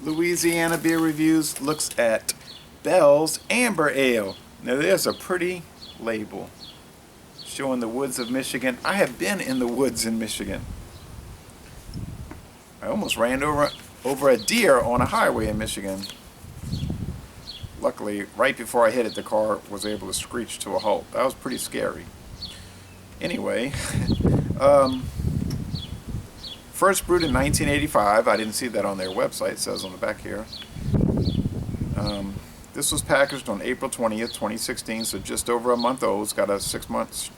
Louisiana Beer Reviews looks at Bell's Amber Ale. Now there's a pretty label showing the woods of Michigan. I have been in the woods in Michigan. I almost ran over a deer on a highway in Michigan. Luckily, right before I hit it, the car was able to screech to a halt. That was pretty scary. Anyway, first brewed in 1985. I didn't see that on their website. It says on the back here. This was packaged on April 20th, 2016, so just over a month old. It's got a 6-month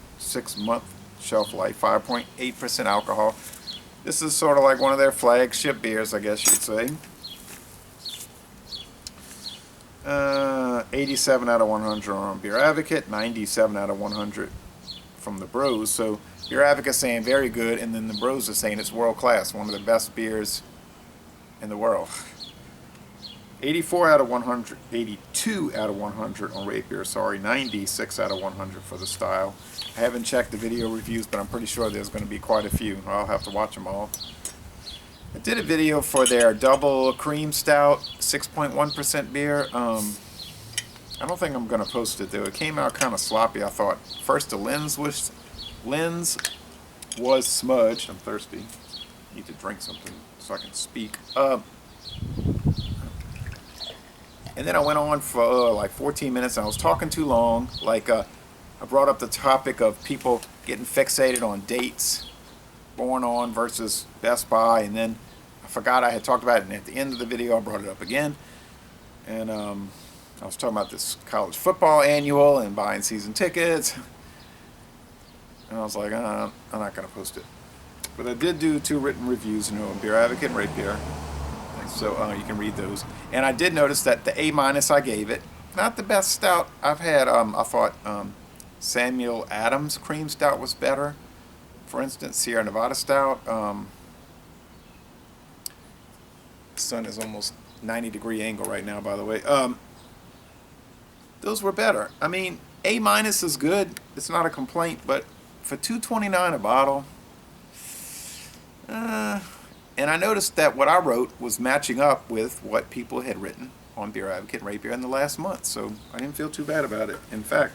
shelf life, 5.8% alcohol. This is sort of like one of their flagship beers, I guess you'd say. 87 out of 100 on Beer Advocate, 97 out of 100 from the Bros. So Beer Advocate saying very good, and then the Bros are saying it's world class, one of the best beers in the world. 84 out of 100, 82 out of 100 on Rate Beer, sorry, 96 out of 100 for the style. I haven't checked the video reviews, but I'm pretty sure there's going to be quite a few. I'll have to watch them all. I did a video for their double cream stout, 6.1% beer. I don't think I'm going to post it though. It came out kind of sloppy, I thought. First, the lens was smudged. I'm thirsty. Need to drink something so I can speak. And then I went on for like 14 minutes, and I was talking too long. Like, I brought up the topic of people getting fixated on dates, Born On versus Best Buy, and then I forgot I had talked about it, and at the end of the video I brought it up again. And I was talking about this college football annual and buying season tickets. And I was like, I'm not going to post it. But I did do 2 written reviews, on Beer Advocate and Rate Beer. So you can read those. And I did notice that the A- I gave it. Not the best stout I've had. I thought Samuel Adams Cream Stout was better. For instance, Sierra Nevada Stout. The sun is almost 90-degree angle right now, by the way. Those were better. I mean, A- is good. It's not a complaint, but for $2.29 a bottle, and I noticed that what I wrote was matching up with what people had written on Beer Advocate and Rate Beer in the last month, so I didn't feel too bad about it. In fact,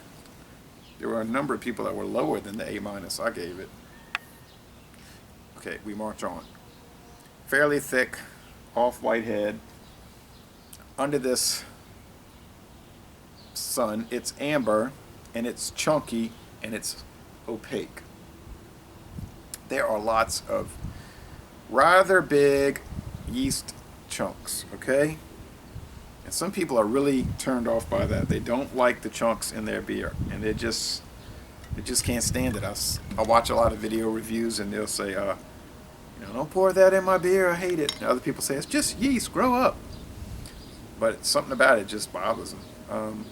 there were a number of people that were lower than the A- I gave it. Okay, we march on. Fairly thick, off-white head. Under this sun, it's amber, and it's chunky, and it's opaque. There are lots of rather big yeast chunks, okay? And some people are really turned off by that. They don't like the chunks in their beer, and they just can't stand it. I watch a lot of video reviews, and they'll say, don't pour that in my beer, I hate it. And other people say, it's just yeast, grow up. But something about it just bothers them.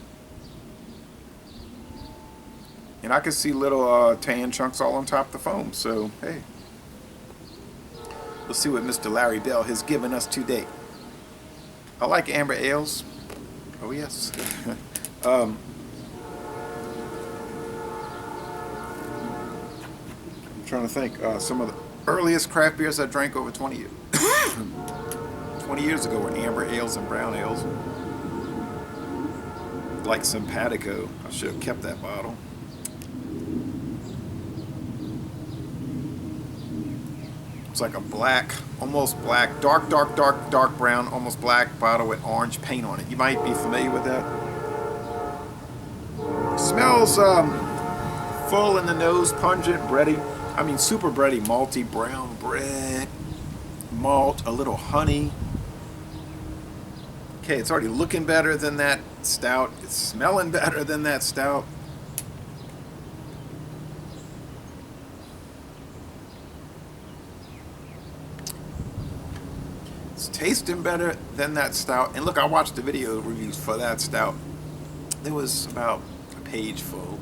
And I can see little tan chunks all on top of the foam, so hey. We'll see what Mr. Larry Bell has given us today. I like amber ales. Oh yes. I'm trying to think. Some of the earliest craft beers I drank over 20 years 20 years ago were amber ales and brown ales. Like Simpatico. I should have kept that bottle. It's like a black, almost black, dark brown, almost black bottle with orange paint on it. You might be familiar with that. Smells full in the nose, pungent, bready. I mean, super bready, malty, brown bread, malt, a little honey. Okay, it's already looking better than that stout. It's smelling better than that stout. It's tasting better than that stout. And look, I watched the video reviews for that stout. There was about a page full.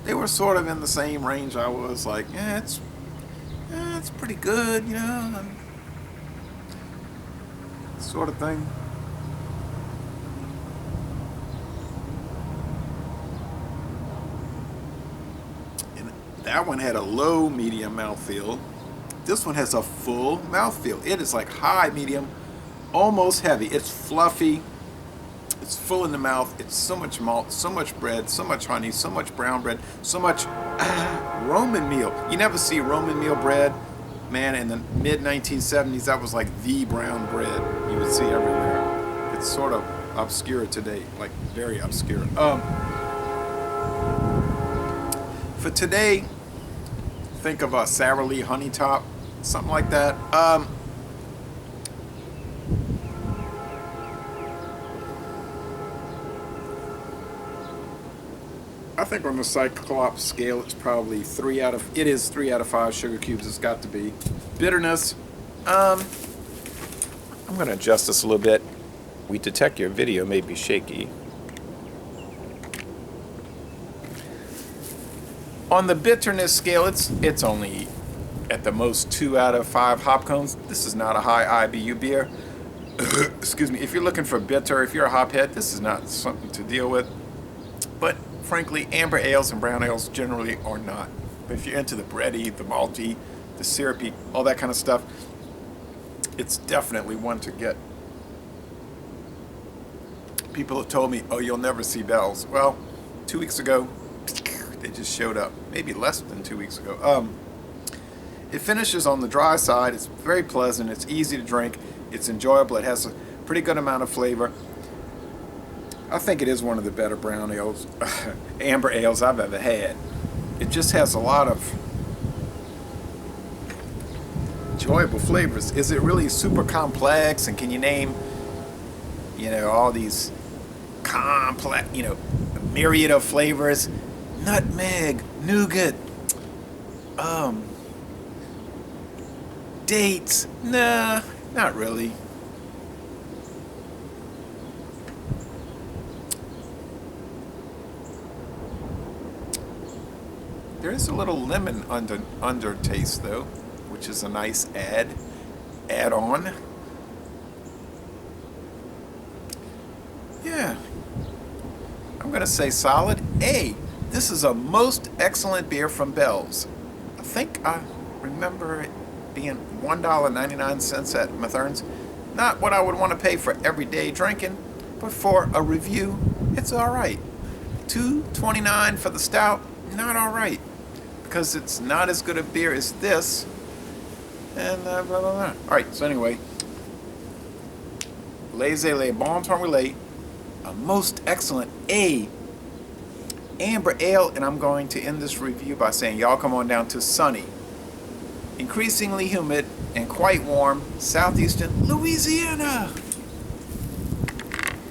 They were sort of in the same range I was, like, it's pretty good, sort of thing. And that one had a low medium mouthfeel. This one has a full mouthfeel. It is like high medium almost heavy. It's fluffy. It's full in the mouth. It's so much malt, so much bread, so much honey, so much brown bread, so much Roman meal. You never see Roman meal bread. Man, in the mid-1970s, that was like the brown bread you would see everywhere. It's sort of obscure today, like very obscure. For today, think of a Sara Lee honey top, something like that. I think on the Cyclops scale, it's probably 3 out of 5 sugar cubes. It's got to be. Bitterness. I'm going to adjust this a little bit. We detect your video may be shaky. On the bitterness scale, it's only at the most 2 out of 5 hop cones. This is not a high IBU beer. Excuse me. If you're looking for bitter, if you're a hophead, this is not something to deal with. But frankly, amber ales and brown ales generally are not. But if you're into the bready, the malty, the syrupy, all that kind of stuff, it's definitely one to get. People have told me, oh, you'll never see bells. Well, 2 weeks ago, they just showed up. Maybe less than 2 weeks ago. It finishes on the dry side. It's very pleasant. It's easy to drink. It's enjoyable. It has a pretty good amount of flavor. I think it is one of the better brown ales, amber ales I've ever had. It just has a lot of enjoyable flavors. Is it really super complex? And can you name, all these complex, a myriad of flavors? Nutmeg, nougat, dates? Nah, not really. There is a little lemon under taste though, which is a nice add-on. Yeah, I'm gonna say solid A. This is a most excellent beer from Bell's. I think I remember it being $1.99 at Mathern's. Not what I would want to pay for everyday drinking, but for a review, it's all right. $2.29 for the stout, not all right. Because it's not as good a beer as this, and blah, blah, blah. Alright, so anyway, laissez-les bon temps relate, a most excellent A amber ale, and I'm going to end this review by saying y'all come on down to sunny, increasingly humid, and quite warm southeastern Louisiana.